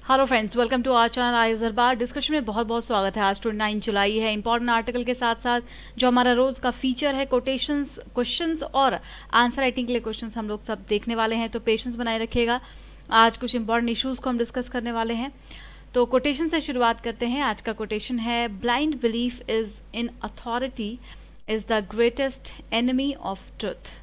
Hello friends, welcome to our channel I Darbar. Discussion में बहुत बहुत स्वागत है। आज 29 जुलाई है। इंपॉर्टेंट आर्टिकल के साथ साथ जो हमारा रोज का फीचर है कोटेशंस, क्वेश्चंस और आंसर राइटिंग के लिए क्वेश्चंस हम लोग सब देखने वाले हैं, तो पेशेंस बनाए रखिएगा। आज कुछ इंपॉर्टेंट इश्यूज को हम डिस्कस करने वाले हैं। तो कोटेशन से शुरुआत करते हैं। आज का कोटेशन है, blind belief is in authority is the greatest enemy of truth.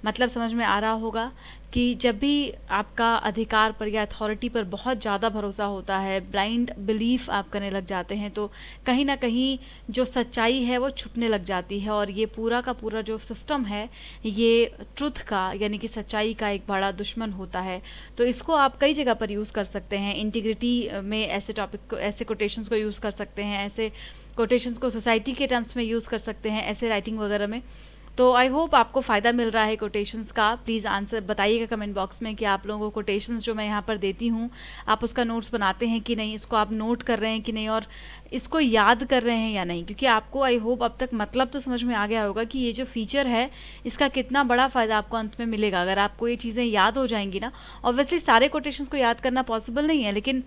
मतलब समझ में आ रहा होगा कि जब भी आपका अधिकार पर या अथॉरिटी पर बहुत ज़्यादा भरोसा होता है, ब्लाइंड बिलीफ आप करने लग जाते हैं, तो कहीं ना कहीं जो सच्चाई है वो छुपने लग जाती है। और ये पूरा का पूरा जो सिस्टम है ये ट्रुथ का यानी कि सच्चाई का एक बड़ा दुश्मन होता है। तो इसको आप कई जगह पर यूज़ कर सकते हैं। इंटीग्रिटी में ऐसे टॉपिक को, ऐसे कोटेशंस को यूज़ कर सकते हैं। ऐसे कोटेशंस को सोसाइटी के टर्म्स में यूज़ कर सकते हैं, ऐसे राइटिंग वगैरह में। तो आई होप आपको फ़ायदा मिल रहा है कोटेशंस का। प्लीज़ आंसर बताइएगा कमेंट बॉक्स में कि आप लोगों को कोटेशंस जो मैं यहाँ पर देती हूँ आप उसका नोट्स बनाते हैं कि नहीं, इसको आप नोट कर रहे हैं कि नहीं, और इसको याद कर रहे हैं या नहीं। क्योंकि आपको आई होप अब तक मतलब तो समझ में आ गया होगा कि ये जो फीचर है इसका कितना बड़ा फ़ायदा आपको अंत में मिलेगा अगर आपको ये चीज़ें याद हो जाएंगी ना। ऑब्वियसली सारे कोटेशंस को याद करना पॉसिबल नहीं है, लेकिन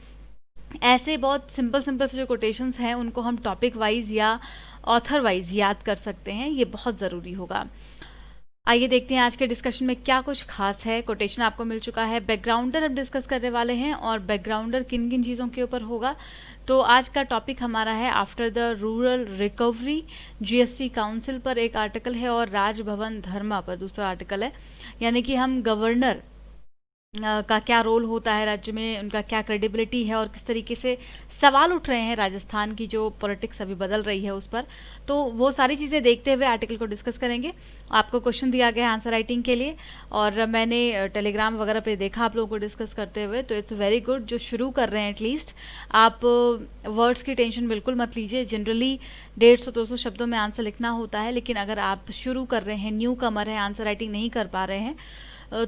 ऐसे बहुत सिंपल सिंपल से जो कोटेशंस हैं उनको हम टॉपिक वाइज या ऑथर वाइज याद कर सकते हैं। ये बहुत ज़रूरी होगा। आइए देखते हैं आज के डिस्कशन में क्या कुछ खास है। कोटेशन आपको मिल चुका है। बैकग्राउंडर हम डिस्कस करने वाले हैं, और बैकग्राउंडर किन किन चीज़ों के ऊपर होगा। तो आज का टॉपिक हमारा है after the rural recovery. GST council पर एक आर्टिकल है और राजभवन धर्मा पर दूसरा आर्टिकल है। यानी कि हम गवर्नर का क्या रोल होता है राज्य में, उनका क्या क्रेडिबिलिटी है और किस तरीके से सवाल उठ रहे हैं राजस्थान की जो पॉलिटिक्स अभी बदल रही है उस पर। तो वो सारी चीज़ें देखते हुए आर्टिकल को डिस्कस करेंगे। आपको क्वेश्चन दिया गया है आंसर राइटिंग के लिए, और मैंने टेलीग्राम वगैरह पे देखा आप लोगों को डिस्कस करते हुए, तो इट्स वेरी गुड जो शुरू कर रहे हैं। एटलीस्ट आप वर्ड्स की टेंशन बिल्कुल मत लीजिए। जनरली 150-200 शब्दों में आंसर लिखना होता है, लेकिन अगर आप शुरू कर रहे हैं, न्यू कमर है, आंसर राइटिंग नहीं कर पा रहे हैं,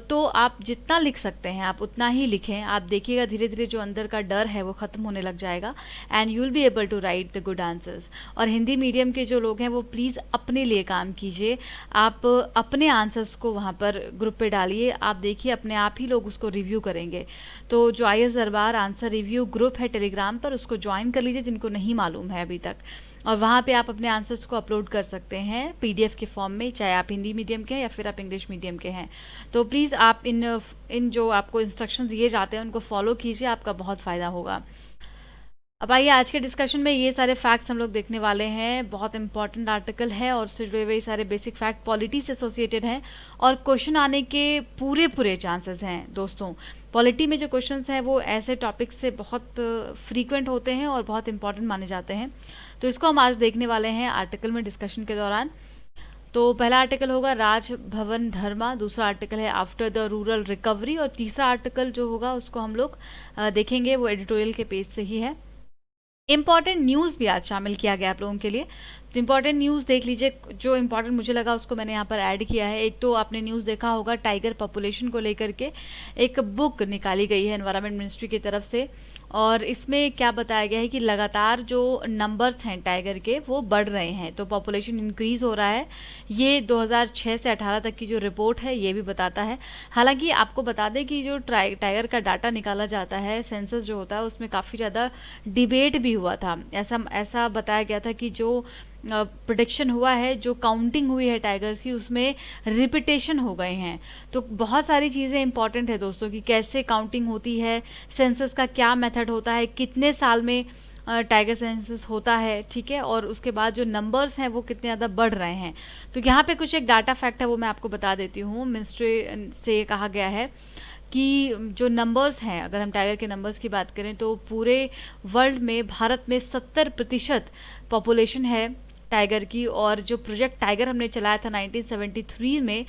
तो आप जितना लिख सकते हैं आप उतना ही लिखें। आप देखिएगा धीरे धीरे जो अंदर का डर है वो ख़त्म होने लग जाएगा, and you will be able to write the good answers. और हिंदी मीडियम के जो लोग हैं वो प्लीज़ अपने लिए काम कीजिए। आप अपने आंसर्स को वहाँ पर ग्रुप पे डालिए, आप देखिए अपने आप ही लोग उसको रिव्यू करेंगे। तो जो IAS दरबार आंसर रिव्यू ग्रुप है टेलीग्राम पर, उसको ज्वाइन कर लीजिए जिनको नहीं मालूम है अभी तक। और वहाँ पे आप अपने आंसर्स को अपलोड कर सकते हैं PDF के फॉर्म में, चाहे आप हिंदी मीडियम के हैं या फिर आप इंग्लिश मीडियम के हैं। तो प्लीज़ आप इन जो आपको इंस्ट्रक्शंस दिए जाते हैं उनको फॉलो कीजिए, आपका बहुत फ़ायदा होगा। अब आइए आज के डिस्कशन में ये सारे फैक्ट्स हम लोग देखने वाले हैं। बहुत इंपॉर्टेंट आर्टिकल है और उससे जुड़े हुए सारे बेसिक फैक्ट पॉलिटी से एसोसिएटेड हैं, और क्वेश्चन आने के पूरे पूरे चांसेस हैं दोस्तों। पॉलिटी में जो क्वेश्चंस हैं वो ऐसे टॉपिक से बहुत फ्रीक्वेंट होते हैं और बहुत इंपॉर्टेंट माने जाते हैं। तो इसको हम आज देखने वाले हैं आर्टिकल में डिस्कशन के दौरान। तो पहला आर्टिकल होगा राजभवन धर्मा, दूसरा आर्टिकल है आफ्टर द रूरल रिकवरी, और तीसरा आर्टिकल जो होगा उसको हम लोग देखेंगे, वो एडिटोरियल के पेज से ही है। इंपॉर्टेंट न्यूज़ भी आज शामिल किया गया आप लोगों के लिए। तो इंपॉर्टेंट न्यूज़ देख लीजिए, जो इंपॉर्टेंट मुझे लगा उसको मैंने यहाँ पर ऐड किया है। एक तो आपने न्यूज़ देखा होगा टाइगर पॉपुलेशन को लेकर के एक बुक निकाली गई है एनवायरनमेंट मिनिस्ट्री की तरफ से, और इसमें क्या बताया गया है कि लगातार जो नंबर्स हैं टाइगर के वो बढ़ रहे हैं, तो पॉपुलेशन इंक्रीज़ हो रहा है। ये 2006 से 18 तक की जो रिपोर्ट है ये भी बताता है। हालांकि आपको बता दें कि जो टाइगर का डाटा निकाला जाता है, सेंसस जो होता है, उसमें काफ़ी ज़्यादा डिबेट भी हुआ था। ऐसा बताया गया था कि जो प्रोडिक्शन हुआ है, जो काउंटिंग हुई है टाइगर्स की, उसमें रिपीटेशन हो गए हैं। तो बहुत सारी चीज़ें इंपॉर्टेंट है दोस्तों कि कैसे काउंटिंग होती है, सेंसस का क्या मेथड होता है, कितने साल में टाइगर सेंसस होता है, ठीक है, और उसके बाद जो नंबर्स हैं वो कितने ज़्यादा बढ़ रहे हैं। तो यहाँ पे कुछ एक डाटा फैक्ट है वो मैं आपको बता देती हूँ। मिनिस्ट्री से कहा गया है कि जो नंबर्स हैं, अगर हम टाइगर के नंबर्स की बात करें तो पूरे वर्ल्ड में भारत में 70% पॉपुलेशन है टाइगर की। और जो प्रोजेक्ट टाइगर हमने चलाया था 1973 में,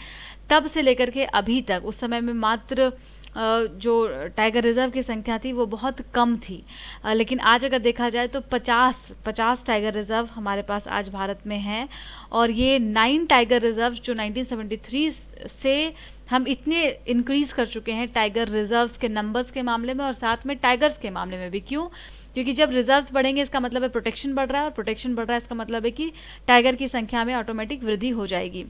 तब से लेकर के अभी तक, उस समय में मात्र जो टाइगर रिजर्व की संख्या थी वो बहुत कम थी। लेकिन आज अगर देखा जाए तो 50 टाइगर रिजर्व हमारे पास आज भारत में हैं। और ये 9 टाइगर रिजर्व जो 1973 से हम इतने इंक्रीज कर चुके हैं टाइगर रिजर्व्स के नंबर्स के मामले में, और साथ में टाइगर्स के मामले में भी। क्यों? क्योंकि जब रिजर्व्स बढ़ेंगे इसका मतलब है प्रोटेक्शन बढ़ रहा है, और प्रोटेक्शन बढ़ रहा है इसका मतलब है कि टाइगर की संख्या में ऑटोमेटिक वृद्धि हो जाएगी।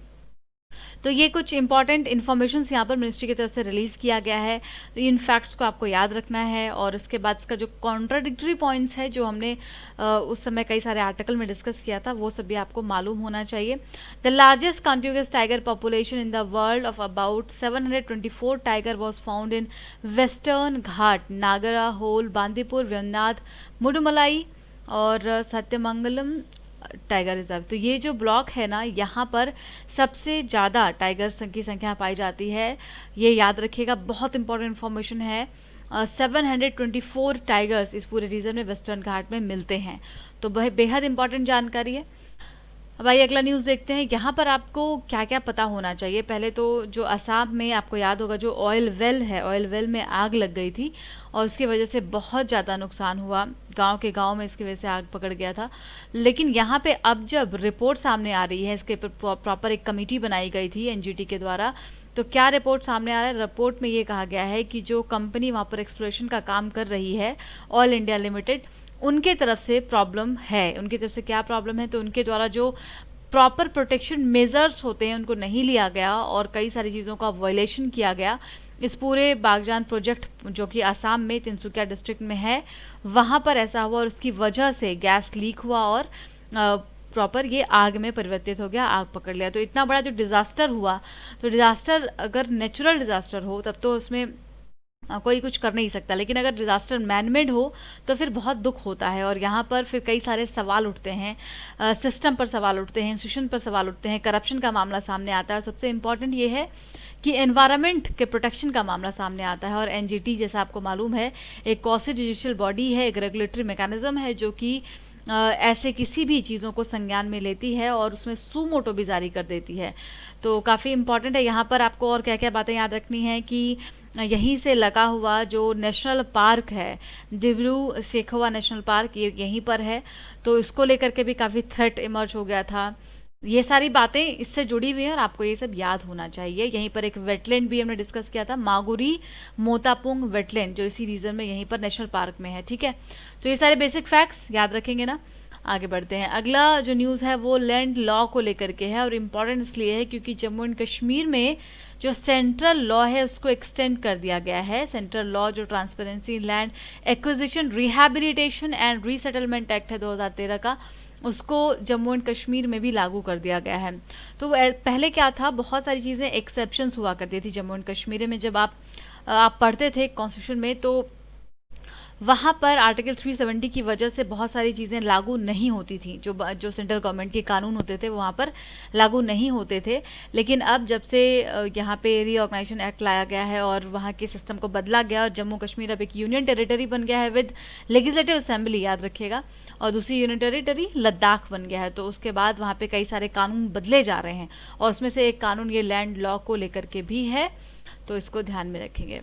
तो ये कुछ इंपॉर्टेंट इन्फॉर्मेशन यहाँ पर मिनिस्ट्री की तरफ से रिलीज़ किया गया है, तो इन फैक्ट्स को आपको याद रखना है। और उसके बाद इसका जो कॉन्ट्राडिक्टरी पॉइंट्स है जो हमने उस समय कई सारे आर्टिकल में डिस्कस किया था, वो सब भी आपको मालूम होना चाहिए। The largest contiguous tiger population in the world of about 724 tiger was found in western Ghat, Nagarhole, Bandipur, Wayanad, Mudumalai और सत्यमंगलम टाइगर रिजर्व। तो ये जो ब्लॉक है ना, यहाँ पर सबसे ज़्यादा टाइगर की संख्या पाई जाती है। ये याद रखिएगा, बहुत इंपॉर्टेंट इन्फॉर्मेशन है। 724 टाइगर्स इस पूरे रीजन में वेस्टर्न घाट में मिलते हैं, तो वह बेहद इंपॉर्टेंट जानकारी है। अब आइए अगला न्यूज़ देखते हैं। यहाँ पर आपको क्या क्या पता होना चाहिए। पहले तो जो असम में आपको याद होगा, जो ऑयल वेल है, ऑयल वेल में आग लग गई थी और उसकी वजह से बहुत ज़्यादा नुकसान हुआ, गांव के गांव में इसकी वजह से आग पकड़ गया था। लेकिन यहाँ पे अब जब रिपोर्ट सामने आ रही है, इसके प्रॉपर एक कमेटी बनाई गई थी एनजीटी के द्वारा, तो क्या रिपोर्ट सामने आ रहा है। रिपोर्ट में ये कहा गया है कि जो कंपनी वहाँ पर एक्सप्लोरेशन का काम कर रही है, ऑयल इंडिया लिमिटेड, उनके तरफ से प्रॉब्लम है। उनकी तरफ से क्या प्रॉब्लम है, तो उनके द्वारा जो प्रॉपर प्रोटेक्शन मेजर्स होते हैं उनको नहीं लिया गया और कई सारी चीज़ों का वायलेशन किया गया। इस पूरे बागजान प्रोजेक्ट जो कि आसाम में तिनसुकिया डिस्ट्रिक्ट में है, वहाँ पर ऐसा हुआ और उसकी वजह से गैस लीक हुआ और प्रॉपर ये आग में परिवर्तित हो गया, आग पकड़ लिया। तो इतना बड़ा जो डिज़ास्टर हुआ, तो डिज़ास्टर अगर नेचुरल डिज़ास्टर हो तब तो उसमें कोई कुछ कर नहीं सकता, लेकिन अगर डिज़ास्टर मैनमेड हो तो फिर बहुत दुख होता है। और यहाँ पर फिर कई सारे सवाल उठते हैं, सिस्टम पर सवाल उठते हैं, इंस्टीट्यूशन पर सवाल उठते हैं, करप्शन का मामला सामने आता है। और सबसे इम्पॉर्टेंट ये है कि एनवायरनमेंट के प्रोटेक्शन का मामला सामने आता है। और एनजीटी जैसा आपको मालूम है एक क्वासी जुडिशियल बॉडी है, एक रेगुलेटरी मैकेनिज्म है जो कि ऐसे किसी भी चीज़ों को संज्ञान में लेती है और उसमें सुमोटो भी जारी कर देती है। तो काफ़ी इंपॉर्टेंट है। यहाँ पर आपको और क्या क्या बातें याद रखनी है कि यहीं से लगा हुआ जो नेशनल पार्क है, डिब्रू सेखोवा नेशनल पार्क, ये यहीं पर है, तो इसको लेकर के भी काफ़ी थ्रेट इमर्ज हो गया था। ये सारी बातें इससे जुड़ी हुई हैं और आपको ये सब याद होना चाहिए। यहीं पर एक वेटलैंड भी हमने डिस्कस किया था, मागुरी मोतापुंग वेटलैंड, जो इसी रीजन में यहीं पर नेशनल पार्क में है। ठीक है, तो ये सारे बेसिक फैक्ट्स याद रखेंगे ना। आगे बढ़ते हैं। अगला जो न्यूज़ है वो लैंड लॉ को लेकर के है और इम्पॉर्टेंट इसलिए है क्योंकि जम्मू एंड कश्मीर में जो सेंट्रल लॉ है उसको एक्सटेंड कर दिया गया है। सेंट्रल लॉ जो transparency land acquisition rehabilitation and resettlement act है 2013 का, उसको जम्मू एंड कश्मीर में भी लागू कर दिया गया है। तो पहले क्या था, बहुत सारी चीज़ें एक्सेप्शंस हुआ करती थी जम्मू एंड कश्मीर में। जब आप पढ़ते थे कॉन्स्टिट्यूशन में, तो वहाँ पर आर्टिकल 370 की वजह से बहुत सारी चीज़ें लागू नहीं होती थी। जो सेंट्रल गवर्नमेंट के कानून होते थे वो वहाँ पर लागू नहीं होते थे। लेकिन अब जब से यहाँ पे रीऑर्गेनाइजेशन एक्ट लाया गया है और वहाँ के सिस्टम को बदला गया और जम्मू कश्मीर अब एक यूनियन टेरिटरी बन गया है विद लेजिस्लेटिव असेंबली, याद रखिएगा, और दूसरी यूनियन टेरिटरी लद्दाख बन गया है। तो उसके बाद वहाँ पे कई सारे कानून बदले जा रहे हैं और उसमें से एक कानून ये लैंड लॉ को लेकर के भी है, तो इसको ध्यान में रखेंगे।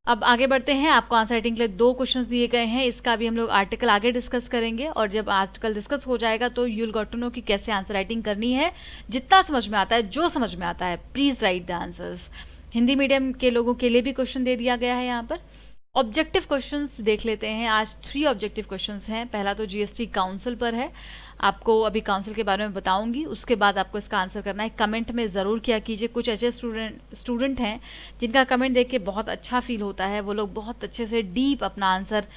अब आगे बढ़ते हैं। आपको आंसर राइटिंग के लिए 2 क्वेश्चंस दिए गए हैं, इसका भी हम लोग आर्टिकल आगे डिस्कस करेंगे और जब आर्टिकल डिस्कस हो जाएगा तो you will got to know कि कैसे आंसर राइटिंग करनी है। जितना समझ में आता है, जो समझ में आता है, please write the answers. Hindi medium के लोगों के लिए भी क्वेश्चन दे दिया गया है यहाँ पर। ऑब्जेक्टिव क्वेश्चंस देख लेते हैं। आज 3 ऑब्जेक्टिव क्वेश्चंस हैं। पहला तो जीएसटी काउंसिल पर है, आपको अभी काउंसिल के बारे में बताऊंगी, उसके बाद आपको इसका आंसर करना है। कमेंट में ज़रूर किया कीजिए। कुछ ऐसे स्टूडेंट हैं जिनका कमेंट देख के बहुत अच्छा फील होता है, वो लोग बहुत अच्छे से डीप अपना आंसर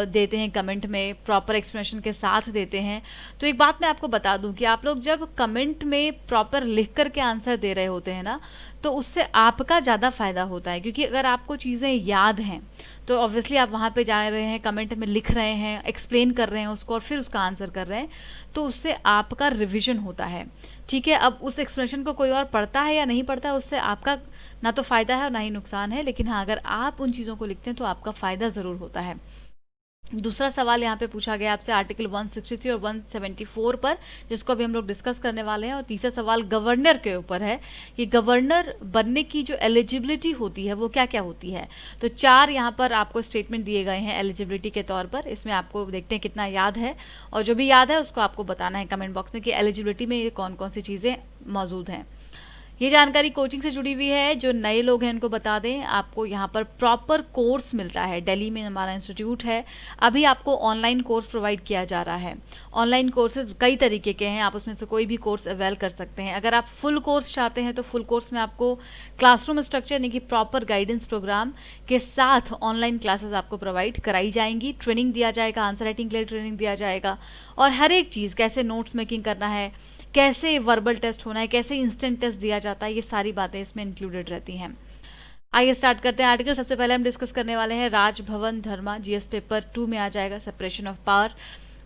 देते हैं, कमेंट में प्रॉपर एक्सप्लेनेशन के साथ देते हैं। तो एक बात मैं आपको बता दूं कि आप लोग जब कमेंट में प्रॉपर लिख करके आंसर दे रहे होते हैं ना, तो उससे आपका ज़्यादा फ़ायदा होता है। क्योंकि अगर आपको चीज़ें याद हैं तो ऑब्वियसली आप वहाँ पे जा रहे हैं, कमेंट में लिख रहे हैं, एक्सप्लेन कर रहे हैं उसको और फिर उसका आंसर कर रहे हैं, तो उससे आपका रिवीजन होता है। ठीक है, अब उस एक्सप्लेनेशन को कोई और पढ़ता है या नहीं पढ़ता है, उससे आपका ना तो फ़ायदा है और ना ही नुकसान है। लेकिन हाँ, अगर आप उन चीज़ों को लिखते हैं तो आपका फ़ायदा ज़रूर होता है। दूसरा सवाल यहाँ पे पूछा गया आपसे आर्टिकल 163 और 174 पर, जिसको अभी हम लोग डिस्कस करने वाले हैं। और तीसरा सवाल गवर्नर के ऊपर है कि गवर्नर बनने की जो एलिजिबिलिटी होती है वो क्या क्या होती है। तो 4 यहाँ पर आपको स्टेटमेंट दिए गए हैं एलिजिबिलिटी के तौर पर। इसमें आपको देखते हैं कितना याद है, और जो भी याद है उसको आपको बताना है कमेंट बॉक्स में कि एलिजिबिलिटी में ये कौन कौन सी चीज़ें मौजूद हैं। ये जानकारी कोचिंग से जुड़ी हुई है। जो नए लोग हैं उनको बता दें, आपको यहाँ पर प्रॉपर कोर्स मिलता है। दिल्ली में हमारा इंस्टीट्यूट है। अभी आपको ऑनलाइन कोर्स प्रोवाइड किया जा रहा है। ऑनलाइन कोर्सेज कई तरीके के हैं, आप उसमें से कोई भी कोर्स अवेल कर सकते हैं। अगर आप फुल कोर्स चाहते हैं तो फुल कोर्स में आपको क्लासरूम स्ट्रक्चर यानी कि प्रॉपर गाइडेंस प्रोग्राम के साथ ऑनलाइन क्लासेस आपको प्रोवाइड कराई जाएंगी। ट्रेनिंग दिया जाएगा, आंसर राइटिंग के लिए ट्रेनिंग दिया जाएगा, और हर एक चीज़, कैसे नोट्स मेकिंग करना है, कैसे वर्बल टेस्ट होना है, कैसे इंस्टेंट टेस्ट दिया जाता है, ये सारी बातें इसमें इंक्लूडेड रहती हैं। आइए स्टार्ट करते हैं आर्टिकल। सबसे पहले हम डिस्कस करने वाले हैं राजभवन धर्मा, जीएस पेपर 2 में आ जाएगा, सेपरेशन ऑफ पावर।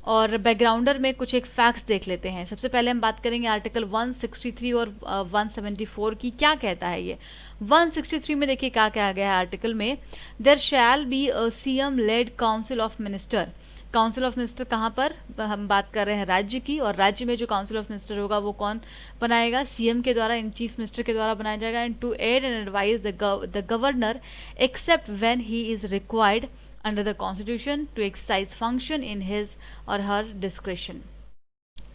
और बैकग्राउंडर में कुछ एक फैक्ट्स देख लेते हैं। सबसे पहले हम बात करेंगे आर्टिकल 163 और 174 की। क्या कहता है ये 163 में? देखिए क्या कहा गया है आर्टिकल में, there shall be a CM led council of minister. Council of minister कहाँ पर? हम बात कर रहे हैं राज्य की, और राज्य में जो काउंसिल ऑफ मिनिस्टर होगा वो कौन बनाएगा? सीएम के द्वारा, इन चीफ मिनिस्टर के द्वारा बनाया जाएगा। And to aid and advise the governor except when he is required under the constitution to exercise function in his or her discretion।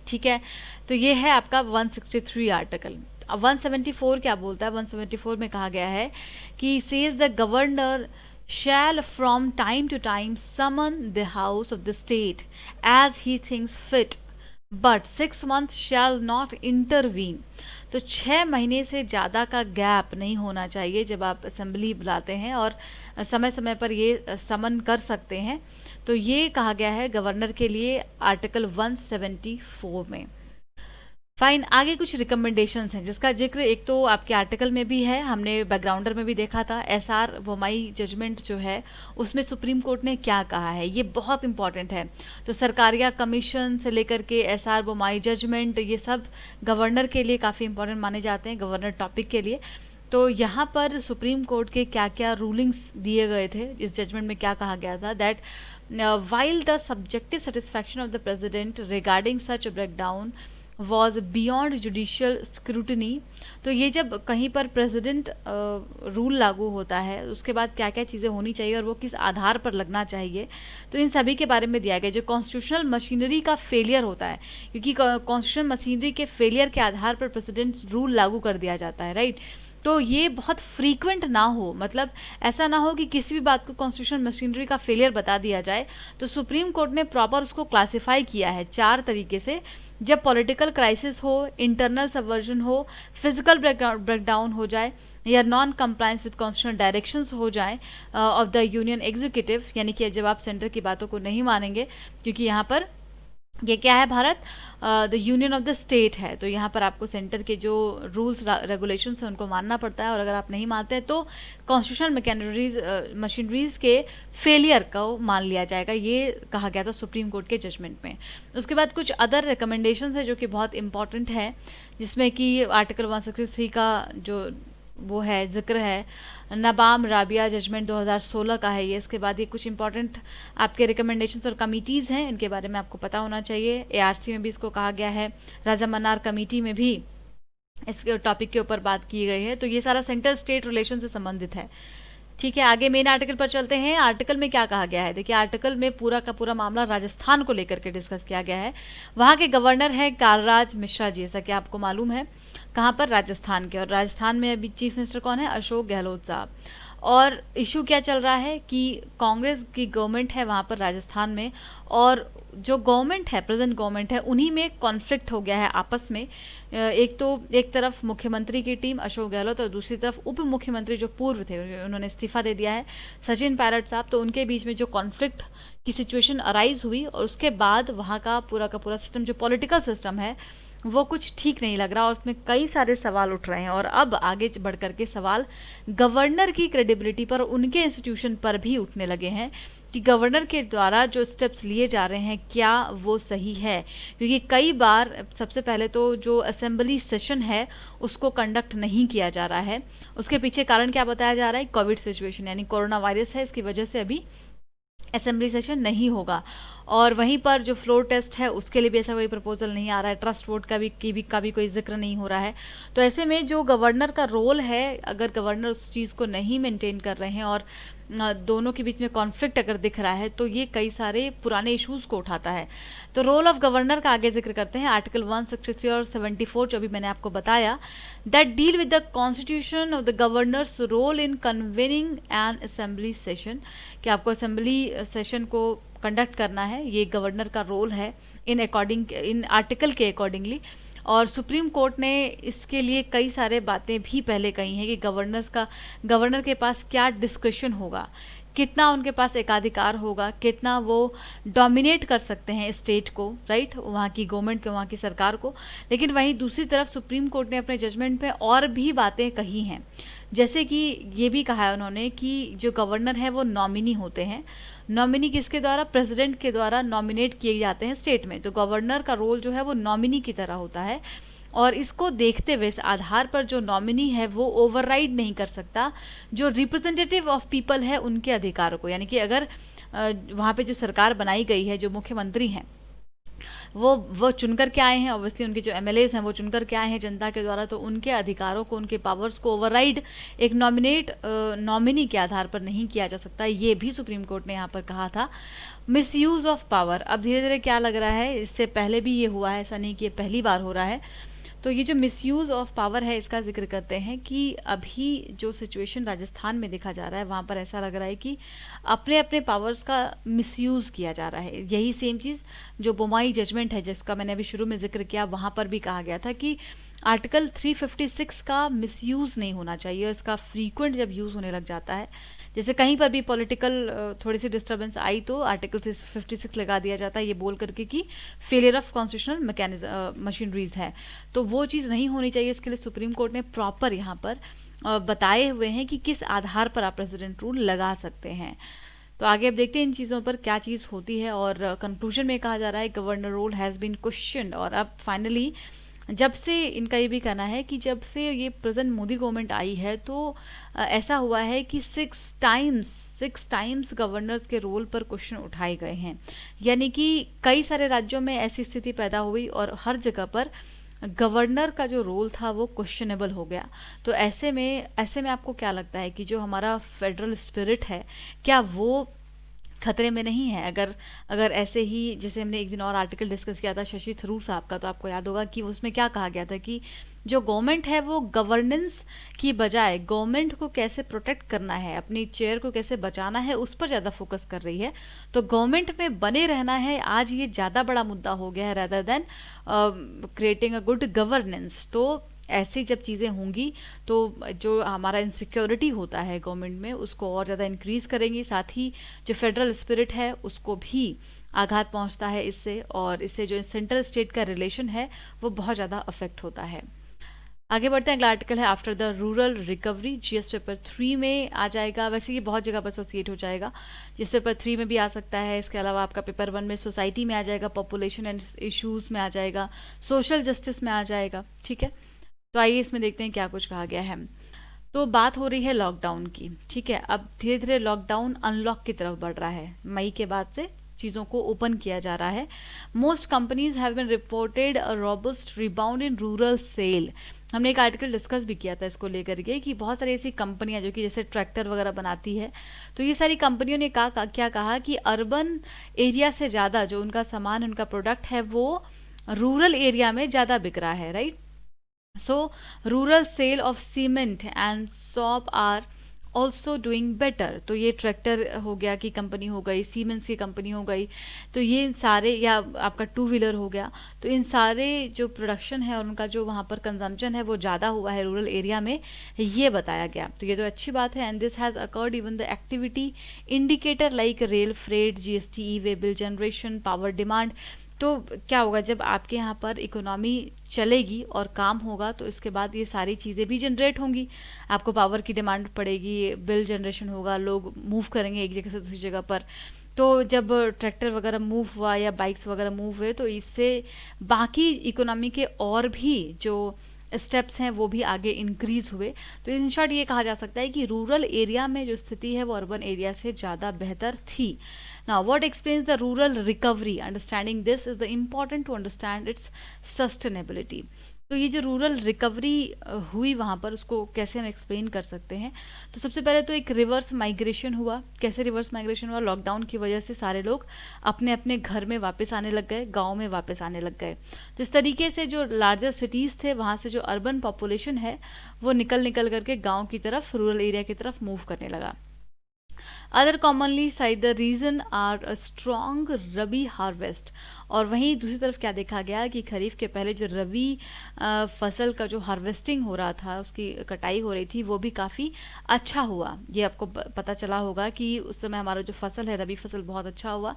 ठीक है, तो ये है आपका 163 आर्टिकल। अब 174 क्या बोलता है? 174 में कहा गया है कि says the governor shall from time to time summon the house of the state as he thinks fit but 6 months shall not intervene। तो 6 महीने से ज़्यादा का गैप नहीं होना चाहिए जब आप असेंबली बुलाते हैं, और समय समय पर ये समन कर सकते हैं। तो ये कहा गया है गवर्नर के लिए आर्टिकल 174 में। फाइन, आगे कुछ रिकमेंडेशंस हैं जिसका जिक्र एक तो आपके आर्टिकल में भी है, हमने बैकग्राउंडर में भी देखा था। एसआर बोमाई जजमेंट जो है उसमें सुप्रीम कोर्ट ने क्या कहा है, ये बहुत इंपॉर्टेंट है। तो सरकारिया कमीशन से लेकर के एसआर बोमाई जजमेंट, ये सब गवर्नर के लिए काफ़ी इंपॉर्टेंट माने जाते हैं, गवर्नर टॉपिक के लिए। तो यहाँ पर सुप्रीम कोर्ट के क्या क्या रूलिंग्स दिए गए थे, इस जजमेंट में क्या कहा गया था, that while the subjective satisfaction of the president regarding such breakdown was beyond judicial scrutiny. तो ये जब कहीं पर प्रेसिडेंट रूल लागू होता है उसके बाद क्या क्या चीज़ें होनी चाहिए और वो किस आधार पर लगना चाहिए, तो इन सभी के बारे में दिया गया। जो कॉन्स्टिट्यूशनल मशीनरी का फेलियर होता है, क्योंकि कॉन्स्टिट्यूशनल मशीनरी के फेलियर के आधार पर प्रेसिडेंट रूल लागू कर दिया जाता है, राइट। तो ये बहुत फ्रीक्वेंट ना हो, मतलब ऐसा ना हो कि किसी भी बात को कॉन्स्टिट्यूशन मशीनरी का फेलियर बता दिया जाए। तो सुप्रीम कोर्ट ने प्रॉपर उसको क्लासिफाई किया है 4 तरीके से। जब पॉलिटिकल क्राइसिस हो, इंटरनल सबवर्जन हो, फिजिकल ब्रेकडाउन हो जाए, या non compliance with constitutional directions हो जाए ऑफ द यूनियन एग्जीक्यूटिव, यानी कि जब आप सेंटर की बातों को नहीं मानेंगे, क्योंकि यहाँ पर ये क्या है, Bharat the union of the state है। तो यहाँ पर आपको सेंटर के जो रूल्स रेगुलेशंस हैं उनको मानना पड़ता है, और अगर आप नहीं मानते हैं तो कॉन्स्टिट्यूशनल मशीनरीज के फेलियर को मान लिया जाएगा। ये कहा गया था सुप्रीम कोर्ट के जजमेंट में। उसके बाद कुछ अदर रिकमेंडेशंस है जो कि बहुत इंपॉर्टेंट है, जिसमें कि आर्टिकल 163 का जो वो है जिक्र है, नबाम राबिया जजमेंट 2016 का है ये। इसके बाद ये कुछ इंपॉर्टेंट आपके रिकमेंडेशंस और कमिटीज़ हैं, इनके बारे में आपको पता होना चाहिए। एआरसी में भी इसको कहा गया है, राजा मन्नार कमेटी में भी इस टॉपिक के ऊपर बात की गई है। तो ये सारा सेंटर स्टेट रिलेशन से संबंधित है। ठीक है, आगे मेन आर्टिकल पर चलते हैं। आर्टिकल में क्या कहा गया है? देखिए, आर्टिकल में पूरा का पूरा मामला राजस्थान को लेकर के डिस्कस किया गया है। वहाँ के गवर्नर हैं कालराज मिश्रा जी, ऐसा कि आपको मालूम है, कहाँ पर? राजस्थान के। और राजस्थान में अभी चीफ मिनिस्टर कौन है? अशोक गहलोत साहब। और इशू क्या चल रहा है कि कांग्रेस की गवर्नमेंट है वहाँ पर राजस्थान में, और जो गवर्नमेंट है, प्रेजेंट गवर्नमेंट है, उन्हीं में कॉन्फ्लिक्ट हो गया है आपस में। एक तरफ मुख्यमंत्री की टीम अशोक गहलोत, और दूसरी तरफ उप मुख्यमंत्री जो पूर्व थे, उन्होंने इस्तीफा दे दिया है, सचिन पायलट साहब। तो उनके बीच में जो कॉन्फ्लिक्ट की सिचुएशन अराइज हुई, और उसके बाद वहाँ का पूरा सिस्टम, जो पॉलिटिकल सिस्टम है, वो कुछ ठीक नहीं लग रहा, और उसमें कई सारे सवाल उठ रहे हैं। और अब आगे बढ़ करके सवाल गवर्नर की क्रेडिबिलिटी पर, उनके इंस्टीट्यूशन पर भी उठने लगे हैं कि गवर्नर के द्वारा जो स्टेप्स लिए जा रहे हैं क्या वो सही है। क्योंकि कई बार, सबसे पहले तो जो असेंबली सेशन है उसको कंडक्ट नहीं किया जा रहा है। उसके पीछे कारण क्या बताया जा रहा है? कोविड सिचुएशन, यानी कोरोना वायरस है, इसकी वजह से अभी असेंबली सेशन नहीं होगा। और वहीं पर जो फ्लोर टेस्ट है उसके लिए भी ऐसा कोई प्रपोजल नहीं आ रहा है, ट्रस्ट वोट का भी कोई जिक्र नहीं हो रहा है। तो ऐसे में जो गवर्नर का रोल है, अगर गवर्नर उस चीज़ को नहीं मेंटेन कर रहे हैं और दोनों के बीच में कॉन्फ्लिक्ट अगर दिख रहा है तो ये कई सारे पुराने इश्यूज को उठाता है। तो रोल ऑफ गवर्नर का आगे जिक्र करते हैं, आर्टिकल 163 और 74 जो अभी मैंने आपको बताया, that deal with the constitution of the governor's role in convening an assembly session, कि आपको असेंबली सेशन को कंडक्ट करना है, ये गवर्नर का रोल है इन आर्टिकल के अकॉर्डिंगली। और सुप्रीम कोर्ट ने इसके लिए कई सारे बातें भी पहले कही हैं कि गवर्नर के पास क्या डिस्क्रिप्शन होगा, कितना उनके पास एकाधिकार होगा, कितना वो डोमिनेट कर सकते हैं स्टेट को, राइट, वहाँ की गवर्नमेंट को, वहाँ की सरकार को। लेकिन वहीं दूसरी तरफ सुप्रीम कोर्ट ने अपने जजमेंट में और भी बातें कही हैं, जैसे कि ये भी कहा है उन्होंने कि जो गवर्नर है वो नॉमिनी होते हैं। नॉमिनी किसके द्वारा? प्रेसिडेंट के द्वारा नॉमिनेट किए जाते हैं स्टेट में। तो गवर्नर का रोल जो है वो नॉमिनी की तरह होता है, और इसको देखते हुए इस आधार पर जो नॉमिनी है वो ओवरराइड नहीं कर सकता जो रिप्रेजेंटेटिव ऑफ पीपल है उनके अधिकारों को। यानी कि अगर वहाँ पे जो सरकार बनाई गई है, जो मुख्यमंत्री हैं वो चुनकर के आए हैं, ऑब्वियसली उनके जो एमएलएज हैं वो चुनकर के आए हैं जनता के द्वारा, तो उनके अधिकारों को, उनके पावर्स को ओवरराइड एक नॉमिनी के आधार पर नहीं किया जा सकता। ये भी सुप्रीम कोर्ट ने यहाँ पर कहा था। मिसयूज ऑफ पावर, अब धीरे धीरे क्या लग रहा है, इससे पहले भी ये हुआ है, ऐसा नहीं कि ये पहली बार हो रहा है। तो ये जो मिसयूज ऑफ पावर है इसका जिक्र करते हैं कि अभी जो सिचुएशन राजस्थान में देखा जा रहा है वहाँ पर ऐसा लग रहा है कि अपने अपने पावर्स का मिसयूज किया जा रहा है। यही सेम चीज़ जो बोमाई जजमेंट है जिसका मैंने अभी शुरू में जिक्र किया, वहाँ पर भी कहा गया था कि आर्टिकल 356 का मिसयूज नहीं होना चाहिए। इसका फ्रीक्वेंट जब यूज़ होने लग जाता है, जैसे कहीं पर भी पॉलिटिकल थोड़ी सी डिस्टर्बेंस आई तो आर्टिकल 356 लगा दिया जाता है, ये बोल करके कि failure of constitutional mechanism machineries है, तो वो चीज़ नहीं होनी चाहिए। इसके लिए सुप्रीम कोर्ट ने प्रॉपर यहाँ पर बताए हुए हैं कि किस आधार पर आप प्रेसिडेंट रूल लगा सकते हैं। तो आगे अब देखते हैं इन चीज़ों पर क्या चीज़ होती है। और कंक्लूजन में कहा जा रहा है governor rule has been question, और अब फाइनली जब से इनका ये भी कहना है कि जब से ये प्रेजेंट मोदी गवर्नमेंट आई है तो ऐसा हुआ है कि 6 टाइम्स गवर्नर्स के रोल पर क्वेश्चन उठाए गए हैं। यानी कि कई सारे राज्यों में ऐसी स्थिति पैदा हुई और हर जगह पर गवर्नर का जो रोल था वो क्वेश्चनेबल हो गया। तो ऐसे में आपको क्या लगता है कि जो हमारा फेडरल स्पिरिट है क्या वो खतरे में नहीं है? अगर ऐसे ही, जैसे हमने एक दिन और आर्टिकल डिस्कस किया था शशि थरूर साहब का, तो आपको याद होगा कि उसमें क्या कहा गया था कि जो गवर्नमेंट है वो गवर्नेंस की बजाय गवर्नमेंट को कैसे प्रोटेक्ट करना है, अपनी चेयर को कैसे बचाना है, उस पर ज़्यादा फोकस कर रही है। तो गवर्नमेंट में बने रहना है आज ये ज़्यादा बड़ा मुद्दा हो गया है rather than creating a good governance. तो ऐसी जब चीज़ें होंगी तो जो हमारा इनसिक्योरिटी होता है गवर्नमेंट में उसको और ज़्यादा इंक्रीज़ करेंगी, साथ ही जो फेडरल स्पिरिट है उसको भी आघात पहुंचता है इससे, और इससे जो सेंट्रल स्टेट का रिलेशन है वो बहुत ज़्यादा अफेक्ट होता है। आगे बढ़ते हैं, अगला आर्टिकल है after the rural recovery, GS paper 3 में आ जाएगा। वैसे ये बहुत जगह पर एसोसिएट हो जाएगा, जीएस पेपर 3 में भी आ सकता है। इसके अलावा आपका पेपर 1 में सोसाइटी में आ जाएगा, पॉपुलेशन एंड इश्यूज़ में आ जाएगा, सोशल जस्टिस में आ जाएगा। ठीक है, तो आइए इसमें देखते हैं क्या कुछ कहा गया है। तो बात हो रही है लॉकडाउन की। ठीक है, अब धीरे धीरे लॉकडाउन अनलॉक की तरफ बढ़ रहा है, मई के बाद से चीज़ों को ओपन किया जा रहा है। Most companies have been reported a robust rebound in rural sale. हमने एक आर्टिकल डिस्कस भी किया था इसको लेकर के कि बहुत सारी ऐसी कंपनियां जो कि जैसे ट्रैक्टर वगैरह बनाती है, तो ये सारी कंपनियों ने क्या कहा कि अर्बन एरिया से ज़्यादा जो उनका सामान, उनका प्रोडक्ट है वो रूरल एरिया में ज़्यादा बिक रहा है, right. So rural sale of cement and soap are also doing better। तो ये ट्रैक्टर हो गया की कंपनी हो गई, सीमेंट्स की कंपनी हो गई, तो ये सारे, या आपका 2 व्हीलर हो गया, तो इन सारे जो प्रोडक्शन है और उनका जो वहाँ पर कंजम्पशन है वो ज़्यादा हुआ है रूरल एरिया में, ये बताया गया। तो ये तो अच्छी बात है। And this has occurred even the activity indicator like rail freight, GST, E way bill generation, power demand. तो क्या होगा जब आपके यहाँ पर इकोनॉमी चलेगी और काम होगा तो इसके बाद ये सारी चीज़ें भी जनरेट होंगी, आपको पावर की डिमांड पड़ेगी, बिल जनरेशन होगा, लोग मूव करेंगे एक जगह से दूसरी जगह पर। तो जब ट्रैक्टर वगैरह मूव हुआ या बाइक्स वगैरह मूव हुए तो इससे बाकी इकोनॉमी के और भी जो स्टेप्स हैं वो भी आगे इंक्रीज हुए। तो इन शॉर्ट ये कहा जा सकता है कि रूरल एरिया में जो स्थिति है वो अर्बन एरिया से ज़्यादा बेहतर थी। Now, what explains the rural recovery? Understanding this is the important to understand its sustainability। तो ये जो रूरल रिकवरी हुई वहाँ पर, उसको कैसे हम एक्सप्लेन कर सकते हैं? तो सबसे पहले तो एक रिवर्स माइग्रेशन हुआ। कैसे रिवर्स माइग्रेशन हुआ? लॉकडाउन की वजह से सारे लोग अपने अपने घर में वापस आने लग गए, गांव में वापस आने लग गए। तो इस तरीके से जो लार्जर सिटीज़ थे वहाँ से जो अर्बन पॉपुलेशन है वो निकल निकल करके गाँव की तरफ, रूरल एरिया की तरफ मूव करने लगा। Other commonly side the reason are a strong rabi harvest. और वहीं दूसरी तरफ क्या देखा गया कि खरीफ के पहले जो रबी फसल का जो हार्वेस्टिंग हो रहा था, उसकी कटाई हो रही थी, वो भी काफ़ी अच्छा हुआ। ये आपको पता चला होगा कि उस समय हमारा जो फसल है, रबी फसल, बहुत अच्छा हुआ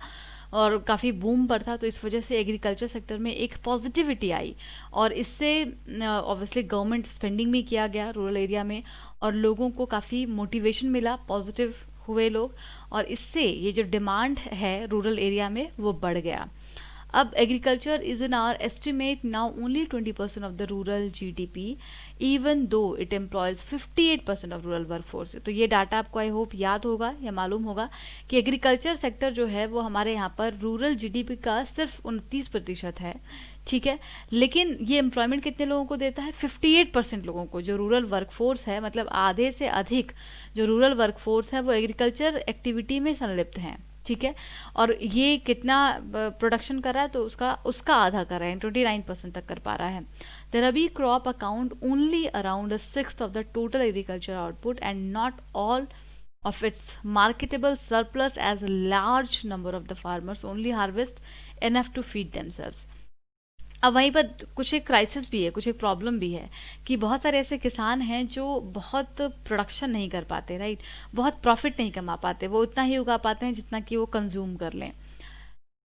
और काफ़ी बूम पर था। तो इस वजह से एग्रीकल्चर सेक्टर में एक पॉजिटिविटी आई और इससे ऑब्वियसली गवर्नमेंट स्पेंडिंग भी किया गया रूरल एरिया में और लोगों को काफ़ी मोटिवेशन मिला, पॉजिटिव हुए लोग, और इससे ये जो डिमांड है रूरल एरिया में वो बढ़ गया। अब agriculture is in our estimate now only 20% of the rural GDP, even though it employs 58% of rural workforce. तो ये डाटा आपको आई होप याद होगा या मालूम होगा कि एग्रीकल्चर सेक्टर जो है वो हमारे यहाँ पर रूरल जीडीपी का सिर्फ 29% है, ठीक है। लेकिन ये एम्प्लॉयमेंट कितने लोगों को देता है? 58% लोगों को। जो रूरल वर्कफोर्स है, मतलब आधे से अधिक जो रूरल वर्कफोर्स है वो एग्रीकल्चर एक्टिविटी में संलिप्त हैं, ठीक है। और ये कितना प्रोडक्शन कर रहा है? तो उसका उसका आधा कर रहा है, 29% तक कर पा रहा है। The rabi crop account only around a sixth of the total agriculture output and not all of its marketable surplus, as a large number of the farmers only harvest enough to feed themselves. अब वहीं पर कुछ एक crisis भी है, कुछ एक problem भी है कि बहुत सारे ऐसे किसान हैं जो बहुत प्रोडक्शन नहीं कर पाते, राइट, बहुत प्रॉफिट नहीं कमा पाते, वो उतना ही उगा पाते हैं जितना कि वो कंज्यूम कर लें।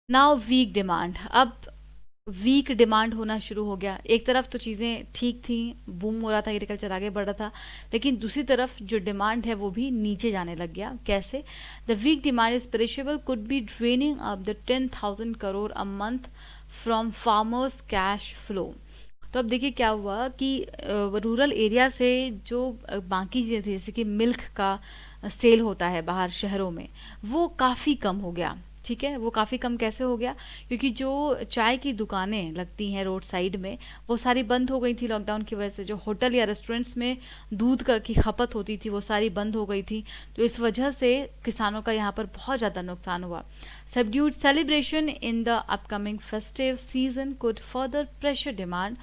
Now weak demand. अब वीक डिमांड होना शुरू हो गया। एक तरफ तो चीज़ें ठीक थी, बूम हो रहा था, एग्रीकल्चर आगे बढ़ रहा था, लेकिन दूसरी तरफ जो डिमांड है वो भी नीचे जाने लग गया। कैसे? The weak demand is perishable could be draining up the 10,000 crore a month from farmers cash flow. तो अब देखिए क्या हुआ कि रूरल एरिया से जो बाकी चीज़ें थी, जैसे कि मिल्क का सेल होता है बाहर शहरों में, वो काफ़ी कम हो गया, ठीक है। वो काफ़ी कम कैसे हो गया? क्योंकि जो चाय की दुकानें लगती हैं रोड साइड में, वो सारी बंद हो गई थी लॉकडाउन की वजह से। जो होटल या रेस्टोरेंट्स में दूध का की खपत होती थी वो सारी बंद हो गई थी। तो इस वजह से किसानों का यहाँ पर बहुत ज़्यादा नुकसान हुआ। Subdued celebration in the upcoming festive season could further pressure demand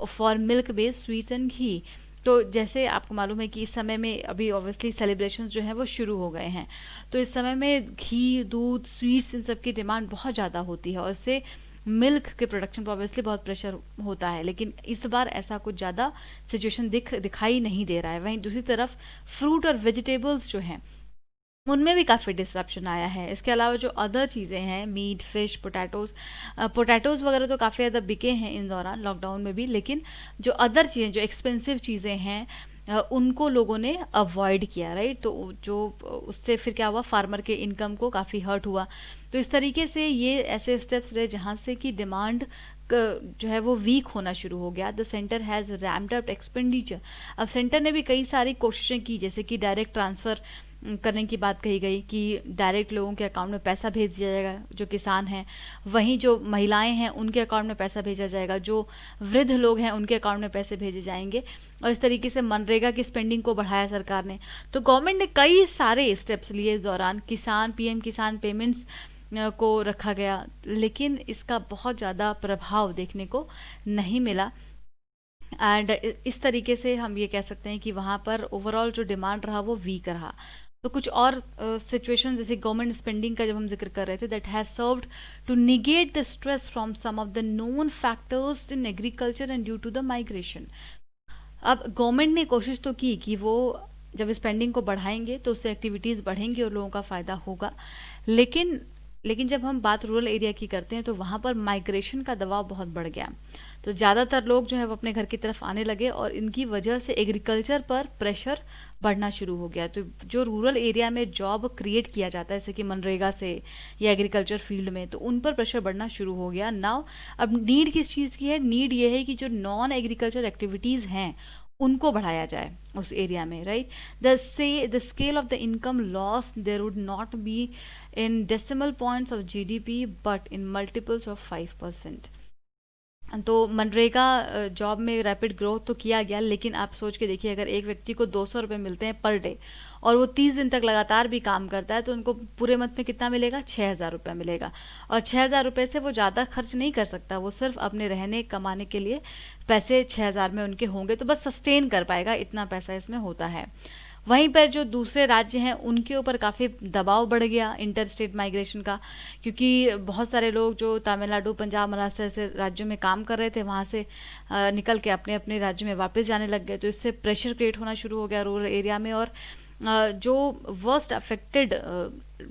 for milk-based sweets and ghee। तो जैसे आपको मालूम है कि इस समय में अभी ऑब्वियसली सेलिब्रेशंस जो हैं वो शुरू हो गए हैं, तो इस समय में घी, दूध, स्वीट्स, इन सब की डिमांड बहुत ज़्यादा होती है और इससे मिल्क के प्रोडक्शन पर ऑब्वियसली बहुत प्रेशर होता है। लेकिन इस बार ऐसा कुछ ज़्यादा सिचुएशन दिखाई नहीं दे रहा है। वहीं दूसरी तरफ फ्रूट और वेजिटेबल्स जो हैं उनमें भी काफ़ी डिसरप्शन आया है। इसके अलावा जो अदर चीज़ें हैं, मीट, फिश, पोटैटोज़ वगैरह तो काफ़ी ज़्यादा बिके हैं इन दौरान लॉकडाउन में भी, लेकिन जो अदर चीज़ें, जो एक्सपेंसिव चीज़ें हैं, उनको लोगों ने अवॉइड किया, राइट। तो जो उससे फिर क्या हुआ, फार्मर के इनकम को काफ़ी हर्ट हुआ। तो इस तरीके से ये ऐसे स्टेप्स रहे जहाँ से कि डिमांड जो है वो वीक होना शुरू हो गया। The centre has ramped up expenditure. अब सेंटर ने भी कई सारी कोशिशें की, जैसे कि डायरेक्ट ट्रांसफ़र करने की बात कही गई कि डायरेक्ट लोगों के अकाउंट में पैसा भेज दिया जाएगा जो किसान हैं, वहीं जो महिलाएं हैं उनके अकाउंट में पैसा भेजा जाएगा, जो वृद्ध लोग हैं उनके अकाउंट में पैसे भेजे जाएंगे, और इस तरीके से मनरेगा की स्पेंडिंग को बढ़ाया सरकार ने। तो गवर्नमेंट ने कई सारे स्टेप्स लिए इस दौरान। पीएम किसान पेमेंट्स को रखा गया, लेकिन इसका बहुत ज़्यादा प्रभाव देखने को नहीं मिला। एंड इस तरीके से हम ये कह सकते हैं कि वहाँ पर ओवरऑल जो डिमांड रहा वो वीक रहा। तो कुछ और सिचुएशन जैसे गवर्नमेंट स्पेंडिंग का जब हम जिक्र कर रहे थे, that has served to negate the stress from some of the known factors in agriculture and due to the migration. अब गवर्नमेंट ने कोशिश तो की कि वो जब स्पेंडिंग को बढ़ाएंगे तो उससे एक्टिविटीज़ बढ़ेंगी और लोगों का फ़ायदा होगा, लेकिन लेकिन जब हम बात रूरल एरिया की करते हैं तो वहाँ पर माइग्रेशन का दबाव बहुत बढ़ गया। तो ज़्यादातर लोग जो है वो अपने घर की तरफ आने लगे और इनकी वजह से एग्रीकल्चर पर प्रेशर बढ़ना शुरू हो गया। तो जो रूरल एरिया में जॉब क्रिएट किया जाता है, जैसे कि मनरेगा से या एग्रीकल्चर फील्ड में, तो उन पर प्रेशर बढ़ना शुरू हो गया। नाउ अब नीड किस चीज़ की है? नीड ये है कि जो नॉन एग्रीकल्चर एक्टिविटीज़ हैं उनको बढ़ाया जाए उस एरिया में, right. The scale of the income loss there would not be in decimal points of GDP but in multiples of 5%। तो मनरेगा जॉब में रैपिड ग्रोथ तो किया गया, लेकिन आप सोच के देखिए, अगर एक व्यक्ति को 200 रुपये मिलते हैं पर डे और वो 30 दिन तक लगातार भी काम करता है, तो उनको पूरे मंथ में कितना मिलेगा? 6,000 रुपया मिलेगा। और 6,000 रुपये से वो ज़्यादा खर्च नहीं कर सकता, वो सिर्फ अपने रहने कमाने के लिए पैसे 6,000 में उनके होंगे, तो बस सस्टेन कर पाएगा, इतना पैसा इसमें होता है। वहीं पर जो दूसरे राज्य हैं उनके ऊपर काफ़ी दबाव बढ़ गया इंटर स्टेट माइग्रेशन का, क्योंकि बहुत सारे लोग जो तमिलनाडु, पंजाब, महाराष्ट्र जैसे राज्यों में काम कर रहे थे, वहाँ से निकल के अपने अपने राज्य में वापस जाने लग गए, तो इससे प्रेशर क्रिएट होना शुरू हो गया रूरल एरिया में। और जो वर्स्ट अफेक्टेड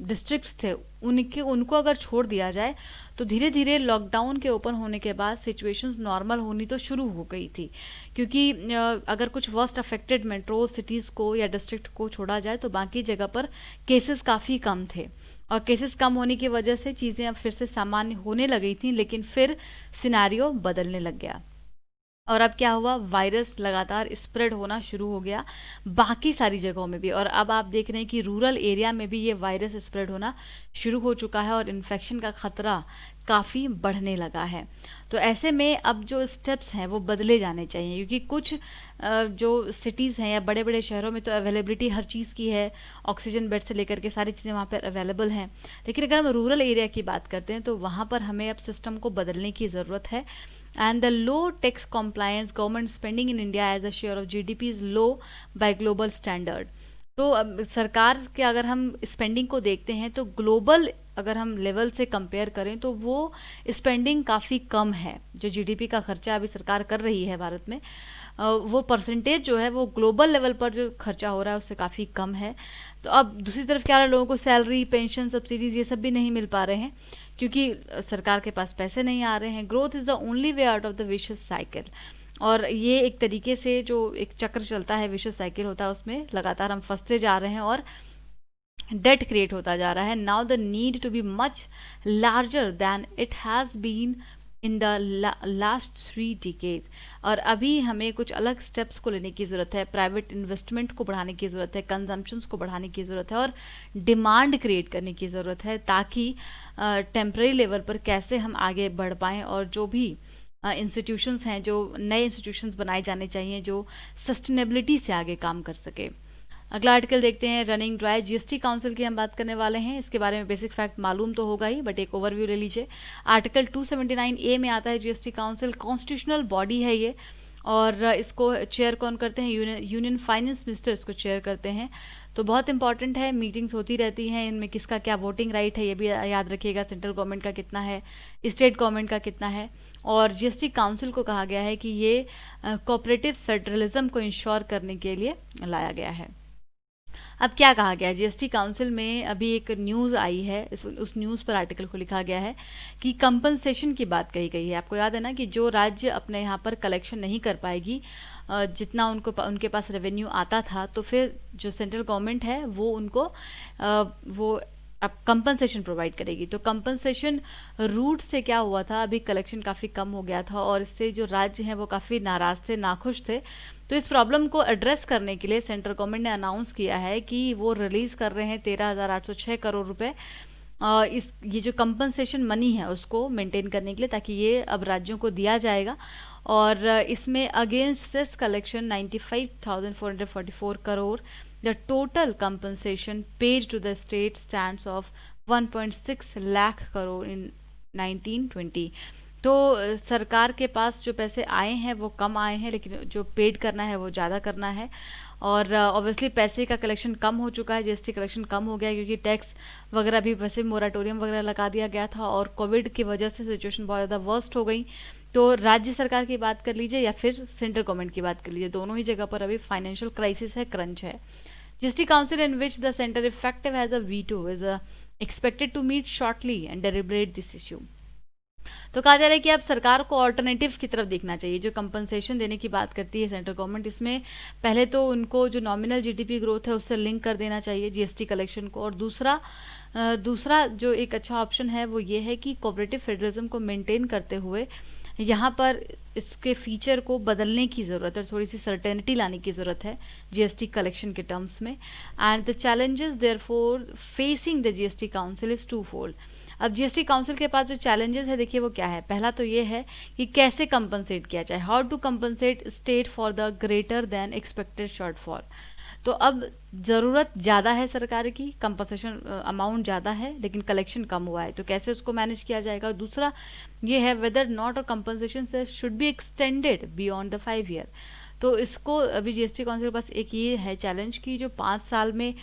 डिस्ट्रिक्ट्स थे उनके उनको अगर छोड़ दिया जाए, तो धीरे धीरे लॉकडाउन के ओपन होने के बाद सिचुएशंस नॉर्मल होनी तो शुरू हो गई थी, क्योंकि अगर कुछ वर्स्ट अफेक्टेड मेट्रो सिटीज़ को या डिस्ट्रिक्ट को छोड़ा जाए तो बाकी जगह पर केसेस काफ़ी कम थे। और केसेस कम होने की वजह से चीज़ें अब फिर से सामान्य होने लगी थी, लेकिन फिर सिनेरियो बदलने लग गया। और अब क्या हुआ? वायरस लगातार स्प्रेड होना शुरू हो गया बाकी सारी जगहों में भी, और अब आप देख रहे हैं कि रूरल एरिया में भी ये वायरस स्प्रेड होना शुरू हो चुका है और इन्फेक्शन का खतरा काफ़ी बढ़ने लगा है। तो ऐसे में अब जो स्टेप्स हैं वो बदले जाने चाहिए, क्योंकि कुछ जो सिटीज़ हैं या बड़े बड़े शहरों में तो अवेलेबिलिटी हर चीज़ की है, ऑक्सीजन बेड से लेकर के सारी चीज़ें वहाँ पर अवेलेबल हैं। लेकिन अगर हम रूरल एरिया की बात करते हैं तो वहाँ पर हमें अब सिस्टम को बदलने की ज़रूरत है। And the low tax compliance government spending in India as a share of GDP is low by global standard. तो अब सरकार के अगर हम स्पेंडिंग को देखते हैं तो ग्लोबल अगर हम लेवल से कंपेयर करें तो वो स्पेंडिंग काफ़ी कम है। जो जीडीपी का खर्चा अभी सरकार कर रही है भारत में, वो परसेंटेज जो है वो ग्लोबल लेवल पर जो खर्चा हो रहा है उससे काफ़ी कम है। तो अब दूसरी तरफ क्या है, लोगों को सैलरी, पेंशन, सब्सिडीज ये सब भी नहीं मिल पा रहे हैं, क्योंकि सरकार के पास पैसे नहीं आ रहे हैं। Growth is the only way out of the vicious cycle. और ये एक तरीके से जो एक चक्र चलता है, विशियस साइकिल होता है, उसमें लगातार हम फंसते जा रहे हैं और डेट क्रिएट होता जा रहा है। Now the need to be much larger than it has been in the last 3 decades. और अभी हमें कुछ अलग स्टेप्स को लेने की ज़रूरत है। प्राइवेट इन्वेस्टमेंट को बढ़ाने की ज़रूरत है, कंजम्पशंस को बढ़ाने की ज़रूरत है और डिमांड क्रिएट करने की ज़रूरत है, ताकि टेम्प्रेरी लेवल पर कैसे हम आगे बढ़ पाएँ और जो भी इंस्टीट्यूशंस हैं, जो नए इंस्टीट्यूशंस बनाए जाने चाहिए जो सस्टेनेबिलिटी से आगे काम कर सके। अगला आर्टिकल देखते हैं, रनिंग ड्राई जीएसटी काउंसिल की हम बात करने वाले हैं। इसके बारे में बेसिक फैक्ट मालूम तो होगा ही, बट एक ओवरव्यू ले लीजिए। आर्टिकल 279A में आता है जीएसटी काउंसिल, कॉन्स्टिट्यूशनल बॉडी है ये, और इसको चेयर कौन करते हैं? यूनियन फाइनेंस मिनिस्टर इसको चेयर करते हैं। तो बहुत इंपॉर्टेंट है, मीटिंग्स होती रहती हैं, इनमें किसका क्या वोटिंग राइट है ये भी याद रखिएगा, सेंट्रल गवर्नमेंट का कितना है, स्टेट गवर्नमेंट का कितना है। और जीएसटी काउंसिल को कहा गया है कि ये कोऑपरेटिव फेडरलिज्म को इंश्योर करने के लिए लाया गया है। अब क्या कहा गया है जीएसटी काउंसिल में? अभी एक न्यूज़ आई है, उस न्यूज़ पर आर्टिकल को लिखा गया है कि कंपनसेशन की बात कही गई है। आपको याद है ना कि जो राज्य अपने यहाँ पर कलेक्शन नहीं कर पाएगी जितना उनके पास रेवेन्यू आता था, तो फिर जो सेंट्रल गवर्नमेंट है वो उनको वो अब कंपनसेशन प्रोवाइड करेगी। तो कंपनसेशन रूट से क्या हुआ था, अभी कलेक्शन काफ़ी कम हो गया था और इससे जो राज्य हैं वो काफ़ी नाराज़ थे, नाखुश थे। तो इस प्रॉब्लम को एड्रेस करने के लिए सेंट्रल गवर्नमेंट ने अनाउंस किया है कि वो रिलीज़ कर रहे हैं 13,806 करोड़ रुपए ये जो कंपनसेशन मनी है उसको मेंटेन करने के लिए, ताकि ये अब राज्यों को दिया जाएगा। और इसमें against cess collection 95,444 crore, the total compensation paid to the state stands of 1.6 lakh crore in 1920। तो सरकार के पास जो पैसे आए हैं वो कम आए हैं, लेकिन जो पेड करना है वो ज़्यादा करना है। और ऑब्वियसली पैसे का कलेक्शन कम हो चुका है, जीएसटी कलेक्शन कम हो गया, क्योंकि टैक्स वगैरह भी वैसे मोराटोरियम वगैरह लगा दिया गया था और कोविड की वजह से सिचुएशन बहुत ज़्यादा वर्स्ट हो गई। तो राज्य सरकार की बात कर लीजिए या फिर सेंट्रल गवर्नमेंट की बात कर लीजिए, दोनों ही जगह पर अभी फाइनेंशियल क्राइसिस है, क्रंच है। GST council in which the centre effective has a veto is expected to meet shortly and deliberate this issue. तो कहा जा रहा है कि अब सरकार को ऑल्टरनेटिव की तरफ देखना चाहिए। जो कंपनसेशन देने की बात करती है सेंट्रल गवर्नमेंट, इसमें पहले तो उनको जो नॉमिनल जीडीपी ग्रोथ है उससे लिंक कर देना चाहिए जीएसटी कलेक्शन को। और दूसरा जो एक अच्छा ऑप्शन है वो ये है कि कोऑपरेटिव फेडरलिज्म को मेंटेन करते हुए यहाँ पर इसके फीचर को बदलने की ज़रूरत है, थोड़ी सी सर्टेनिटी लाने की ज़रूरत है जीएसटी कलेक्शन के टर्म्स में। And the challenges therefore facing the GST council is two fold. अब जीएसटी काउंसिल के पास जो चैलेंजेस है देखिए वो क्या है। पहला तो ये है कि कैसे कंपनसेट किया जाए, how to compensate state for the greater than expected shortfall. तो अब ज़रूरत ज़्यादा है सरकार की, कंपनसेशन अमाउंट ज़्यादा है लेकिन कलेक्शन कम हुआ है, तो कैसे उसको मैनेज किया जाएगा। और दूसरा ये है वेदर नॉट और कंपनसेशन से should be extended beyond the 5 year. तो इसको अभी जीएसटी काउंसिल के पास एक ये है चैलेंज की जो 5 साल में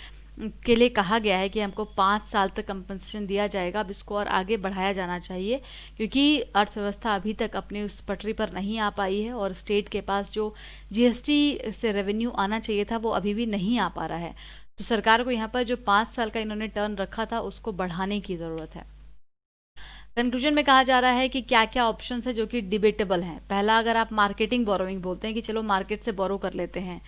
के लिए कहा गया है कि हमको 5 साल तक कंपनसेशन दिया जाएगा, अब इसको और आगे बढ़ाया जाना चाहिए क्योंकि अर्थव्यवस्था अभी तक अपने उस पटरी पर नहीं आ पाई है और स्टेट के पास जो जीएसटी से रेवेन्यू आना चाहिए था वो अभी भी नहीं आ पा रहा है। तो सरकार को यहाँ पर जो 5 साल का इन्होंने टर्न रखा था उसको बढ़ाने की ज़रूरत है। कंक्लूजन में कहा जा रहा है कि क्या क्या ऑप्शंस है जो कि डिबेटेबल हैं। पहला, अगर आप मार्केटिंग बोरोइंग बोलते हैं कि चलो मार्केट से बोरो कर लेते हैं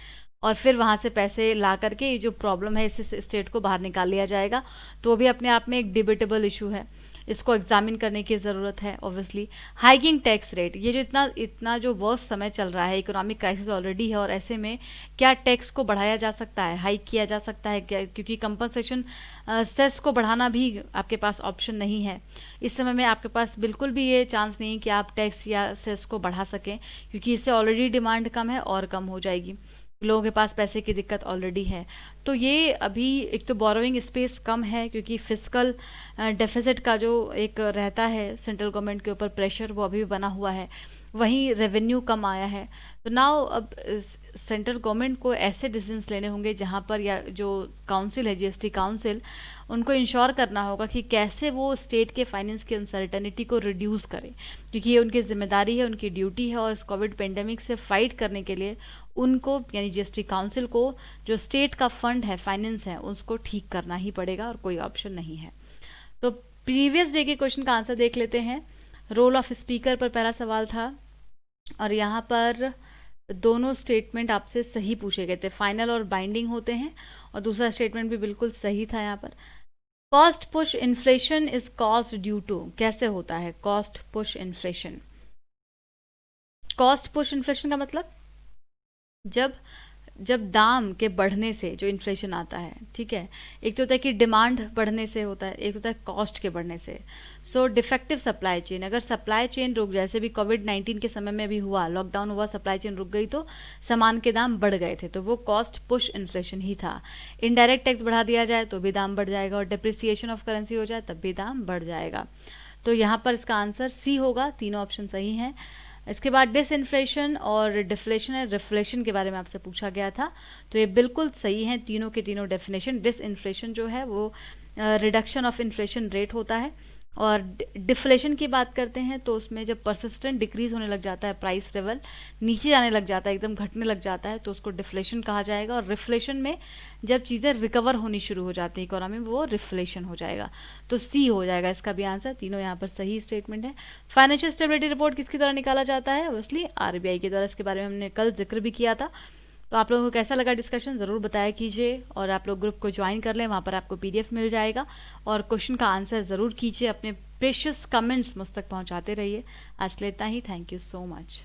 और फिर वहाँ से पैसे ला करके ये जो प्रॉब्लम है इससे स्टेट को बाहर निकाल लिया जाएगा, तो वो भी अपने आप में एक डिबेटेबल इशू है, इसको एग्जामिन करने की ज़रूरत है। ऑब्वियसली हाइकिंग टैक्स रेट, ये जो इतना इतना जो वर्स्ट समय चल रहा है, इकोनॉमिक क्राइसिस ऑलरेडी है और ऐसे में क्या टैक्स को बढ़ाया जा सकता है, हाइक किया जा सकता है क्या, क्योंकि कंपनसेशन सेस को बढ़ाना भी आपके पास ऑप्शन नहीं है। इस समय में आपके पास बिल्कुल भी ये चांस नहीं कि आप टैक्स या सेस को बढ़ा सकें क्योंकि इससे ऑलरेडी डिमांड कम है और कम हो जाएगी, लोगों के पास पैसे की दिक्कत ऑलरेडी है। तो ये अभी एक तो बोरोइंग स्पेस कम है क्योंकि फिस्कल डेफिसिट का जो एक रहता है सेंट्रल गवर्नमेंट के ऊपर प्रेशर वो अभी भी बना हुआ है, वहीं रेवेन्यू कम आया है। तो नाउ अब सेंट्रल गवर्नमेंट को ऐसे डिसीजंस लेने होंगे जहाँ पर या जो काउंसिल है जीएसटी काउंसिल, उनको इंश्योर करना होगा कि कैसे वो स्टेट के फाइनेंस की अनसर्टेनिटी को रिड्यूस करें क्योंकि ये उनकी जिम्मेदारी है, उनकी ड्यूटी है और इस कोविड पेंडेमिक से फाइट करने के लिए उनको यानी जीएसटी काउंसिल को जो स्टेट का फंड है, फाइनेंस है, उसको ठीक करना ही पड़ेगा और कोई ऑप्शन नहीं है। तो प्रीवियस डे के क्वेश्चन का आंसर देख लेते हैं। रोल ऑफ स्पीकर पर पहला सवाल था और यहाँ पर दोनों स्टेटमेंट आपसे सही पूछे गए थे, फाइनल और बाइंडिंग होते हैं और दूसरा स्टेटमेंट भी बिल्कुल सही था। यहाँ पर cost push inflation is caused due to, कैसे होता है cost push inflation. Cost push inflation का मतलब जब दाम के बढ़ने से जो इन्फ्लेशन आता है, ठीक है, एक तो होता है कि डिमांड बढ़ने से होता है, एक होता है कॉस्ट के बढ़ने से। सो डिफेक्टिव सप्लाई चेन, अगर सप्लाई चेन रुक, जैसे भी कोविड-19 के समय में भी हुआ, लॉकडाउन हुआ, सप्लाई चेन रुक गई तो सामान के दाम बढ़ गए थे, तो वो कॉस्ट पुश इन्फ्लेशन ही था। इनडायरेक्ट टैक्स बढ़ा दिया जाए तो भी दाम बढ़ जाएगा और डिप्रिसिएशन ऑफ करेंसी हो जाए तब भी दाम बढ़ जाएगा। तो यहाँ पर इसका आंसर सी होगा, तीनों ऑप्शन सही हैं। इसके बाद डिसइन्फ्लेशन और डिफ्लेशन है, रिफ्लेशन के बारे में आपसे पूछा गया था, तो ये बिल्कुल सही है तीनों के तीनों डेफिनेशन। डिसइन्फ्लेशन जो है वो रिडक्शन ऑफ इन्फ्लेशन रेट होता है और डिफ्लेशन की बात करते हैं तो उसमें जब परसिस्टेंट डिक्रीज होने लग जाता है, प्राइस लेवल नीचे जाने लग जाता है, एकदम घटने लग जाता है, तो उसको डिफ्लेशन कहा जाएगा। और रिफ्लेशन में जब चीज़ें रिकवर होनी शुरू हो जाती है इकोनॉमी में, वो रिफ्लेशन हो जाएगा। तो सी हो जाएगा इसका भी आंसर, तीनों यहाँ पर सही स्टेटमेंट है। फाइनेंशियल स्टेबिलिटी रिपोर्ट किसकी द्वारा निकाला जाता है, ऑब्वियसली आरबीआई के द्वारा। इसके बारे में हमने कल जिक्र भी किया था। तो आप लोगों को कैसा लगा डिस्कशन ज़रूर बताया कीजिए और आप लोग ग्रुप को ज्वाइन कर लें, वहाँ पर आपको पीडीएफ मिल जाएगा और क्वेश्चन का आंसर ज़रूर कीजिए, अपने प्रेशियस कमेंट्स मुझ तक पहुँचाते रहिए। आज के लिए इतना ही, थैंक यू सो मच।